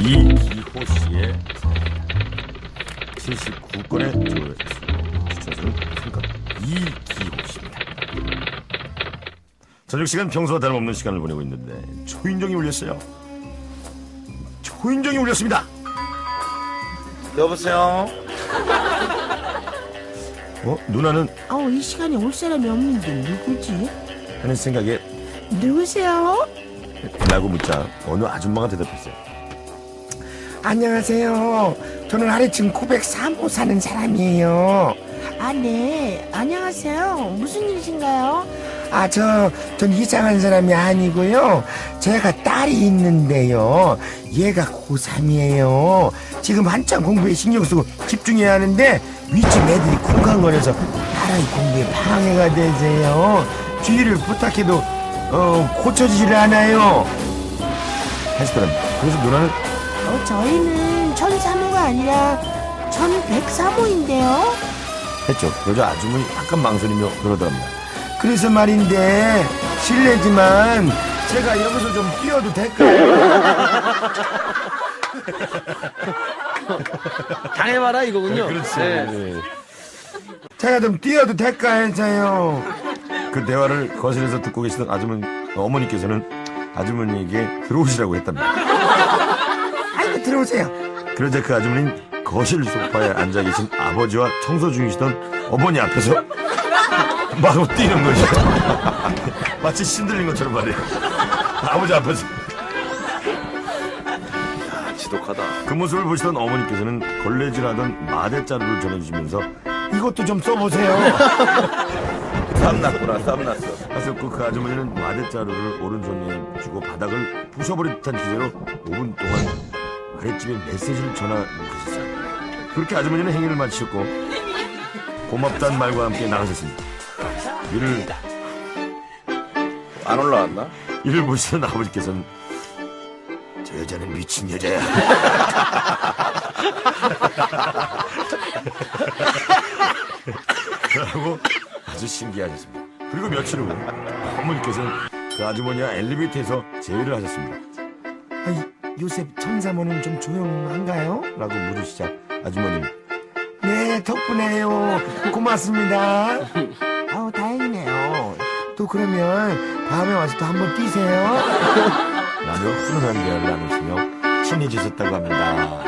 이기호 씨의 79건의 조회수 추천수는 순간 이기호 씨입니다. 저녁 시간 평소와 다름없는 시간을 보내고 있는데 초인종이 울렸어요. 초인종이 울렸습니다. 여보세요? 누나는 이 시간에 올 사람이 없는데 누구지? 하는 생각에 누구세요? 라고 묻자 어느 아줌마가 대답했어요. 안녕하세요. 저는 아래층 903호 사는 사람이에요. 네. 안녕하세요. 무슨 일이신가요? 전 이상한 사람이 아니고요. 제가 딸이 있는데요. 얘가 고3이에요. 지금 한창 공부에 신경 쓰고 집중해야 하는데 위층 애들이 쿵쾅거려서 딸아이 공부에 방해가 되세요. 주의를 부탁해도 고쳐지질 않아요. 하시더랍니다. 그래서 누나는 저희는 1003호가 아니라 1103호인데요. 했죠. 그러자 아주머니 약간 망설이며 그러더랍니다. 그래서 말인데 실례지만 제가 여기서 좀 뛰어도 될까요? 당해봐라 이거군요. 그렇지. 네. 제가 좀 뛰어도 될까 해서요. 그 대화를 거실에서 듣고 계시던 어머니께서는 아주머니에게 들어오시라고 했답니다. 아이고 들어오세요. 그러자 그 아주머니는 거실 소파에 앉아 계신 아버지와 청소 중이시던 어머니 앞에서 마구 뛰는 거죠. 마치 신들린 것처럼 말이에요. 아버지 앞에서. 지독하다. 그 모습을 보시던 어머니께서는 걸레질하던 마대자루를 전해주시면서 이것도 좀 써보세요. 쌈났구나, 쌈났어. 하셨고 그 아주머니는 마대자루를 오른손에 쥐고 바닥을 부셔버릴 듯한 기세로 5분 동안 아랫집에 메시지를 전하셨어요. 그렇게 아주머니는 행위를 마치셨고 고맙다는 말과 함께 나가셨습니다. 안 올라왔나? 이를 보시던 아버지께서는 저 여자는 미친 여자야. 라고 아주 신기하셨습니다. 그리고 며칠 후 어머니께서는 그 아주머니와 엘리베이터에서 제의를 하셨습니다. 요새 천사모는 좀 조용한가요? 라고 물으시자 아주머니는 네, 덕분에요. 고맙습니다. 다행이네요. 또 그러면 다음에 와서 또 한번 뛰세요. 라며 훈훈한 대화를 나누시며 친해지셨다고 합니다.